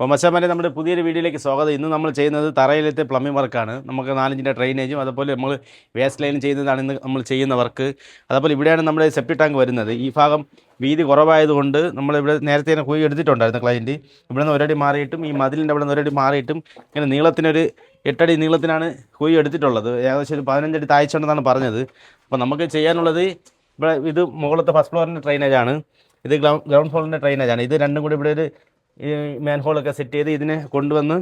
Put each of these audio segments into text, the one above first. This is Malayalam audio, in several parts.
അപ്പോൾ മച്ചാമാരെ നമ്മുടെ പുതിയൊരു വീഡിയോയിലേക്ക് സ്വാഗതം. ഇന്ന് നമ്മൾ ചെയ്യുന്നത് തറയിലത്തെ പ്ലംബിംഗ് വർക്കാണ്. നമുക്ക് 4 ഡ്രെയിനേജും അതുപോലെ നമ്മൾ വേസ്റ്റ് ലൈനും ചെയ്യുന്നതാണ് ഇന്ന് നമ്മൾ ചെയ്യുന്ന വർക്ക്. അതുപോലെ ഇവിടെയാണ് നമ്മുടെ സെപ്റ്റി ടാങ്ക് വരുന്നത്. ഈ ഭാഗം വീതി കുറവായതുകൊണ്ട് നമ്മളിവിടെ നേരത്തെ തന്നെ കുഴി എടുത്തിട്ടുണ്ടായിരുന്നു ക്ലയൻറ്റ്. ഇവിടെ നിന്ന് ഒരടി മാറിയിട്ടും ഈ മതിലിൻ്റെ അവിടെ നിന്ന് ഒരടി മാറിയിട്ടും ഇങ്ങനെ നീളത്തിനൊരു 8 അടി നീളത്തിനാണ് കുഴി എടുത്തിട്ടുള്ളത്. ഏകദേശം ഒരു 15 അടി താഴ്ചയുണ്ടെന്നാണ് പറഞ്ഞത്. അപ്പോൾ നമുക്ക് ചെയ്യാനുള്ളത് ഇവിടെ ഇത് മുകളിലത്തെ ഫസ്റ്റ് ഫ്ലോറിൻ്റെ ഡ്രെയിനേജാണ്, ഇത് ഗ്രൗണ്ട് ഫ്ലോറിൻ്റെ ഡ്രെയിനേജാണ്. ഇത് രണ്ടും കൂടി ഇവിടെ ഒരു ഈ മാൻ ഹോളൊക്കെ സെറ്റ് ചെയ്ത് ഇതിനെ കൊണ്ടുവന്ന്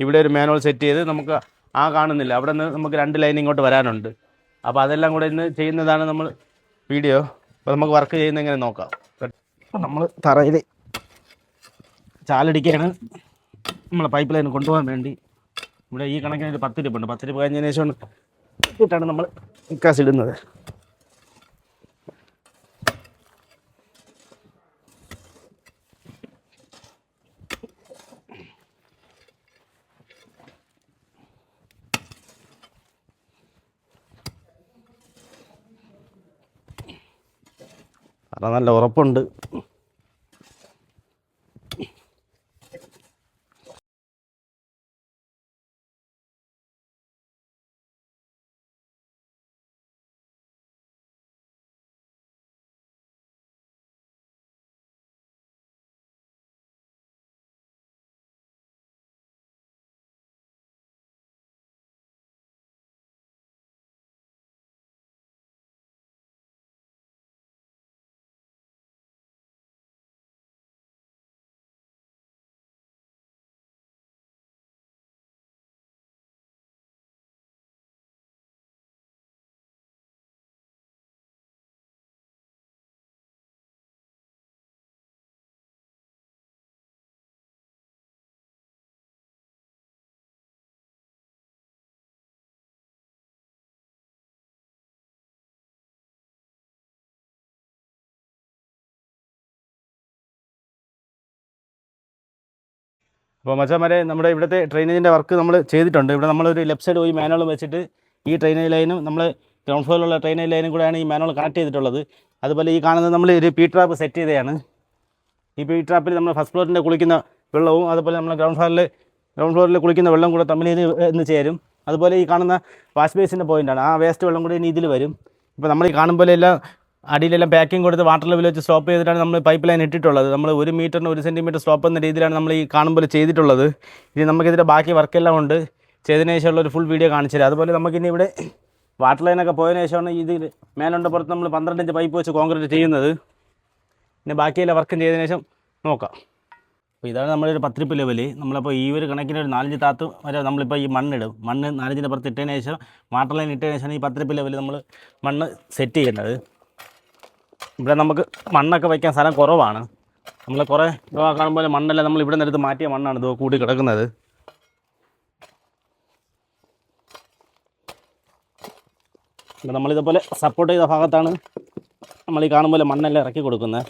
ഇവിടെ ഒരു മാൻ ഹോൾ സെറ്റ് ചെയ്ത് നമുക്ക് കാണുന്നില്ല അവിടെ നിന്ന് നമുക്ക് 2 ലൈൻ ഇങ്ങോട്ട് വരാനുണ്ട്. അപ്പോൾ അതെല്ലാം കൂടെ ഇന്ന് ചെയ്യുന്നതാണ് നമ്മൾ വീഡിയോ. അപ്പോൾ നമുക്ക് വർക്ക് ചെയ്യുന്ന എങ്ങനെ നോക്കാം. നമ്മൾ തറയിൽ ചാലടിക്കാണ് നമ്മൾ പൈപ്പ് ലൈൻ കൊണ്ടുപോകാൻ വേണ്ടി. ഇവിടെ ഈ കണക്കിന് ഒരു 10 രൂപ ഉണ്ട്. 10 രൂപ കഴിഞ്ഞതിന് ശേഷം ഇട്ടിട്ടാണ് നമ്മൾ നിക്കാസ് ഇടുന്നത്. അത് നല്ല ഉറപ്പുണ്ട്. അപ്പോൾ മച്ചാന്മാരെ നമ്മുടെ ഇവിടുത്തെ ഡ്രെയിനേജിൻ്റെ വർക്ക് നമ്മൾ ചെയ്തിട്ടുണ്ട്. ഇവിടെ നമ്മളൊരു ലെഫ്റ്റ് സൈഡ് പോയി മാനുവൽ വെച്ചിട്ട് ഈ ഡ്രെയിനേജ് ലൈനും നമ്മൾ ഗ്രൗണ്ട് ഫ്ലോറിലുള്ള ഡ്രെയിനേജ് ലൈനും കൂടെയാണ് ഈ മാനുവൽ കണക്ട് ചെയ്തിട്ടുള്ളത്. അതുപോലെ ഈ കാണുന്നത് നമ്മൾ ഒരു പി ട്രാപ്പ് സെറ്റ് ചെയ്തതാണ്. ഈ പി ട്രാപ്പിൽ നമ്മൾ ഫസ്റ്റ് ഫ്ലോറിൻ്റെ കുളിക്കുന്ന വെള്ളവും അതുപോലെ നമ്മൾ ഗ്രൗണ്ട് ഫ്ലോറിൽ കുളിക്കുന്ന വെള്ളം കൂടെ തമ്മിൽ ഇത് ചേരും. അതുപോലെ ഈ കാണുന്ന വാഷ് ബേസിൻ്റെ പോയിൻ്റാണ്, ആ വേസ്റ്റ് വെള്ളം കൂടി ഇനി ഇതിൽ വരും. ഇപ്പോൾ നമ്മൾ ഈ കാണുമ്പോൾ എല്ലാം അടിയിലെല്ലാം പാക്കിംഗ് കൊടുത്ത് വാട്ടർ ലെവൽ വെച്ച് സ്റ്റോപ്പ് ചെയ്തിട്ടാണ് നമ്മൾ പൈപ്പ് ലൈൻ ഇട്ടിട്ടുള്ളത്. നമ്മൾ 1 മീറ്ററിന് 1 സെൻറ്റിമീറ്റർ സ്റ്റോപ്പ് എന്ന രീതിയിലാണ് നമ്മൾ ഈ കാണുമ്പോൾ ചെയ്തിട്ടുള്ളത്. ഇനി നമുക്കിതിൻ്റെ ബാക്കി വർക്കെല്ലാം ഉണ്ട്, ചെയ്തതിന് ശേഷമുള്ള ഒരു ഫുൾ വീഡിയോ കാണിച്ചു തരാം. അതുപോലെ നമുക്കിനി ഇവിടെ വാട്ടർ ലൈനൊക്കെ പോയതിനു ശേഷമാണ് ഇത് മേലുണ്ട് പുറത്ത് നമ്മൾ 12 ഇഞ്ച് പൈപ്പ് വെച്ച് കോൺക്രീറ്റ് ചെയ്യുന്നത്. പിന്നെ ബാക്കിയെല്ലാം വർക്കും ചെയ്തതിനു ശേഷം നോക്കാം. അപ്പോൾ ഇതാണ് നമ്മളൊരു 10 ട്രിപ്പ് ലെവൽ. നമ്മളപ്പോൾ ഈ ഒരു കണക്കിന് ഒരു 4 താത്ത് വരെ നമ്മളിപ്പോൾ ഈ മണ്ണിടും. മണ്ണ് 4 പുറത്ത് ഇട്ടതിന് ശേഷം വാട്ടർ ലൈൻ ഇട്ടതിന് ശേഷമാണ് ഈ 10 ട്രിപ്പ് ലെവൽ നമ്മൾ മണ്ണ് സെറ്റ് ചെയ്യുന്നത്. ഇവിടെ നമുക്ക് മണ്ണൊക്കെ വയ്ക്കാൻ സ്ഥലം കുറവാണ്. നമ്മൾ കുറേ കാണുമ്പോൾ മണ്ണെല്ലാം നമ്മൾ ഇവിടെ നിന്നെടുത്ത് മാറ്റിയ മണ്ണാണ് ഇത് കൂടി കിടക്കുന്നത്. അപ്പോൾ നമ്മളിതേപോലെ സപ്പോർട്ട് ചെയ്ത ഭാഗത്താണ് നമ്മൾ ഈ കാണുമ്പോൾ മണ്ണെല്ലാം ഇറക്കി കൊടുക്കുന്നത്.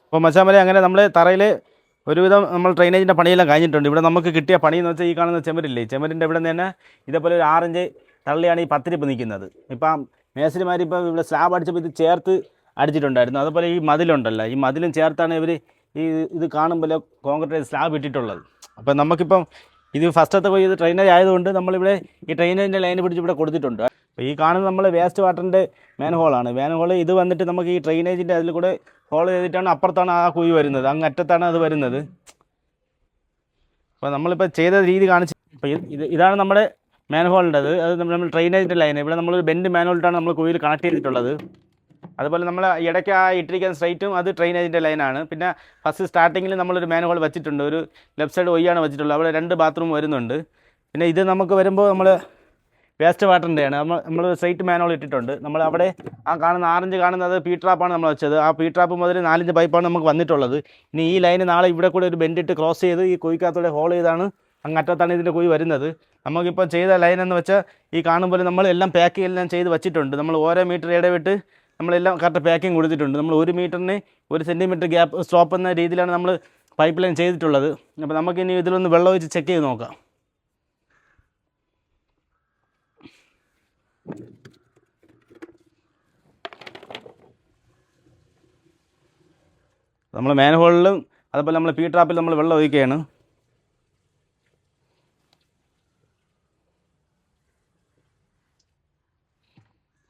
അപ്പോൾ മച്ചാമലെ അങ്ങനെ നമ്മൾ തറയിൽ ഒരുവിധം നമ്മൾ ഡ്രെയിനേജിൻ്റെ പണിയെല്ലാം കഴിഞ്ഞിട്ടുണ്ട്. ഇവിടെ നമുക്ക് കിട്ടിയ പണിയെന്ന് വെച്ചാൽ ഈ കാണുന്ന ചെമരില്ലേ, ചെമരിൻ്റെ ഇവിടെ നിന്ന് തന്നെ ഇതേപോലെ ഒരു 6 ഇഞ്ച് തള്ളിയാണ് ഈ 10 ട്രിപ്പ് നിൽക്കുന്നത്. ഇപ്പം മേസ്തിരിമാർ ഇപ്പോൾ ഇവിടെ സ്ലാബ് അടിച്ചപ്പോൾ ഇത് ചേർത്ത് അടിച്ചിട്ടുണ്ടായിരുന്നു. അതുപോലെ ഈ മതിലുണ്ടല്ലോ, ഈ മതിലും ചേർത്താണ് ഇവർ ഇത് കാണുമ്പോൾ കോൺക്രീറ്റ് സ്ലാബ് ഇട്ടിട്ടുള്ളത്. അപ്പം നമുക്കിപ്പം ഇത് ഫസ്റ്റത്തെ പോയി ഇത് ഡ്രെയിനേജ് ആയതുകൊണ്ട് നമ്മളിവിടെ ഈ ഡ്രെയിനേജിൻ്റെ ലൈൻ പിടിച്ച് ഇവിടെ കൊടുത്തിട്ടുണ്ട്. അപ്പോൾ ഈ കാണുന്നത് നമ്മൾ വേസ്റ്റ് വാട്ടറിൻ്റെ മാൻ ഹോളാണ്. മാൻ ഹോൾ ഇത് വന്നിട്ട് നമുക്ക് ഈ ഡ്രെയിനേജിൻ്റെ അതിൽ കൂടെ ഹോൾ ചെയ്തിട്ടാണ് അപ്പുറത്താണ് ആ കുഴി വരുന്നത്, അങ്ങ് അറ്റത്താണ് അത് വരുന്നത്. അപ്പോൾ നമ്മളിപ്പോൾ ചെയ്ത രീതി കാണിച്ച് ഇപ്പോൾ ഇതാണ് നമ്മുടെ മാൻ ഹോളിൻ്റെത്. അത് നമ്മൾ ഡ്രെയിനേജിൻ്റെ ലൈൻ ഇവിടെ നമ്മളൊരു ബെൻഡ് മാൻ ഹോളിട്ടാണ് നമ്മൾ കുഴിയിൽ കണക്ട് ചെയ്തിട്ടുള്ളത്. അതുപോലെ നമ്മൾ ഇടയ്ക്ക് ആ ഇട്ടിരിക്കുന്ന സ്ട്രൈറ്റും അത് ഡ്രെയിനേജിൻ്റെ ലൈനാണ്. പിന്നെ ഫസ്റ്റ് സ്റ്റാർട്ടിങ്ങിൽ നമ്മളൊരു മാൻ ഹോൾ വെച്ചിട്ടുണ്ട്, ഒരു ലെഫ്റ്റ് സൈഡ് ഒയ്യാണ് വെച്ചിട്ടുള്ളത്, അവിടെ 2 ബാത്റൂം വരുന്നുണ്ട്. പിന്നെ ഇത് നമുക്ക് വരുമ്പോൾ നമ്മൾ വേസ്റ്റ് വാട്ടറിൻ്റെയാണ്. നമ്മൾ സ്ട്രൈറ്റ് മാൻ ഹോൾ ഇട്ടിട്ടുണ്ട്. നമ്മൾ അവിടെ ആ കാണുന്ന ആറഞ്ച് കാണുന്നത് പി ട്രാപ്പാണ് നമ്മൾ വെച്ചത്. ആ പി ട്രാപ്പ് മുതൽ 4 പൈപ്പാണ് നമുക്ക് വന്നിട്ടുള്ളത്. ഇനി ഈ ലൈന് നാളെ ഇവിടെ കൂടെ ഒരു ബെൻഡിട്ട് ക്രോസ് ചെയ്ത് ഈ കുഴിക്കകത്തൂടെ ഹോൾ ചെയ്താണ് അങ്ങറ്റത്താണ് ഇതിൻ്റെ കുഴി വരുന്നത്. നമുക്കിപ്പോൾ ചെയ്ത ലൈൻ എന്ന് വെച്ചാൽ ഈ കാണുമ്പോൾ നമ്മൾ എല്ലാം പാക്കിംഗ് എല്ലാം ചെയ്ത് വെച്ചിട്ടുണ്ട്. നമ്മൾ ഓരോ മീറ്റർ ഇടവിട്ട് നമ്മളെല്ലാം കറക്റ്റ് പാക്കിംഗ് കൊടുത്തിട്ടുണ്ട്. നമ്മൾ 1 മീറ്ററിന് 1 സെൻറ്റിമീറ്റർ ഗ്യാപ്പ് സ്റ്റോപ്പ് എന്ന രീതിയിലാണ് നമ്മൾ പൈപ്പ് ലൈൻ ചെയ്തിട്ടുള്ളത്. അപ്പോൾ നമുക്കിനി ഇതിലൊന്ന് വെള്ളം ഒഴിച്ച് ചെക്ക് ചെയ്ത് നോക്കാം. നമ്മൾ മാൻ ഹോളിലും അതുപോലെ നമ്മൾ പി ട്രാപ്പിൽ നമ്മൾ വെള്ളം ഒഴിക്കുകയാണ്.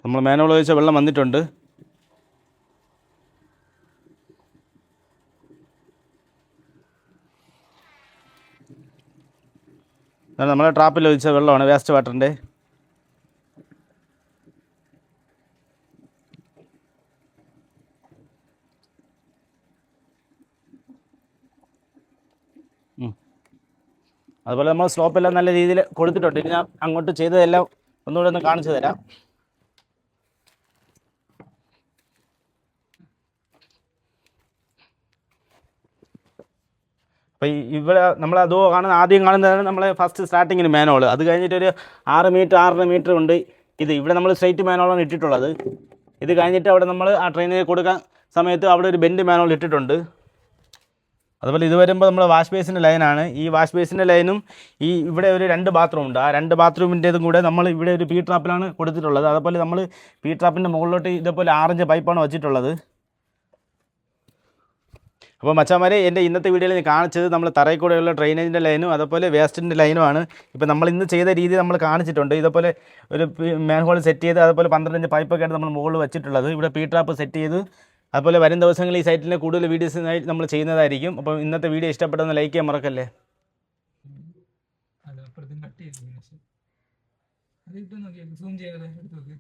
നമ്മൾ മാൻ ഹോൾ ഒഴിച്ച വെള്ളം വന്നിട്ടുണ്ട്. നമ്മളെ ട്രാപ്പിൽ ഒഴിച്ച വെള്ളമാണ് വേസ്റ്റ് വാട്ടറിൻ്റെ. അതുപോലെ നമ്മൾ സ്ലോപ്പെല്ലാം നല്ല രീതിയിൽ കൊടുത്തിട്ടുണ്ട്. ഇനി ഞാൻ അങ്ങോട്ട് ചെയ്തതെല്ലാം ഒന്നുകൂടെ ഒന്ന് കാണിച്ചു തരാം. അപ്പോൾ ഇവിടെ നമ്മൾ അതോ ആദ്യം കാണുന്നതാണ് നമ്മളെ ഫസ്റ്റ് സ്റ്റാർട്ടിങ്ങിന് മാനോൾ. അത് കഴിഞ്ഞിട്ടൊരു 6 മീറ്റർ 6.5 മീറ്റർ ഉണ്ട് ഇത്. ഇവിടെ നമ്മൾ സ്ട്രൈറ്റ് മാനോളാണ് ഇട്ടിട്ടുള്ളത്. ഇത് കഴിഞ്ഞിട്ട് അവിടെ നമ്മൾ ആ ട്രെയിനിൽ കൊടുക്കാൻ സമയത്ത് അവിടെ ഒരു ബെൻഡ് മാനോൾ ഇട്ടിട്ടുണ്ട്. അതുപോലെ ഇത് വരുമ്പോൾ നമ്മൾ വാഷ് ബേസിൻ്റെ ലൈനാണ്. ഈ വാഷ് ബേസിൻ്റെ ലൈനും ഈ ഇവിടെ ഒരു 2 ബാത്റൂം ഉണ്ട്. ആ 2 ബാത്റൂമിൻ്റേതും കൂടെ നമ്മൾ ഇവിടെ ഒരു പി ട്രാപ്പിലാണ് കൊടുത്തിട്ടുള്ളത്. അതുപോലെ നമ്മൾ പി ട്രാപ്പിൻ്റെ മുകളിലോട്ട് ഇതേപോലെ 6 പൈപ്പാണ് വെച്ചിട്ടുള്ളത്. അപ്പോൾ മച്ചാന്മാരെ, എൻ്റെ ഇന്നത്തെ വീഡിയോയിൽ ഞാൻ കാണിച്ചത് നമ്മൾ തറയിൽ കൂടെയുള്ള ഡ്രെയിനേജിൻ്റെ ലൈനും അതുപോലെ വേസ്റ്റിൻ്റെ ലൈനുമാണ്. ഇപ്പോൾ നമ്മൾ ഇന്ന് ചെയ്ത രീതി നമ്മൾ കാണിച്ചിട്ടുണ്ട്. ഇതുപോലെ ഒരു മാൻ ഹോൾ സെറ്റ് ചെയ്ത് അതുപോലെ 12 പൈപ്പൊക്കെ ആയിട്ട് നമ്മൾ മുകളിൽ വെച്ചിട്ടുള്ളത്. ഇവിടെ പി ട്രാപ്പ് സെറ്റ് ചെയ്ത് അതുപോലെ വരും ദിവസങ്ങളിൽ ഈ സൈറ്റിലെ കൂടുതൽ വീഡിയോസിനായി നമ്മൾ ചെയ്യുന്നതായിരിക്കും. അപ്പോൾ ഇന്നത്തെ വീഡിയോ ഇഷ്ടപ്പെട്ടെന്ന് ലൈക്ക് ചെയ്യാൻ മറക്കല്ലേ. അത് അപ്പുറത്തും കട്ട് ചെയ്ത് സൂം ചെയ്യാതെ എടുത്ത് നോക്ക്.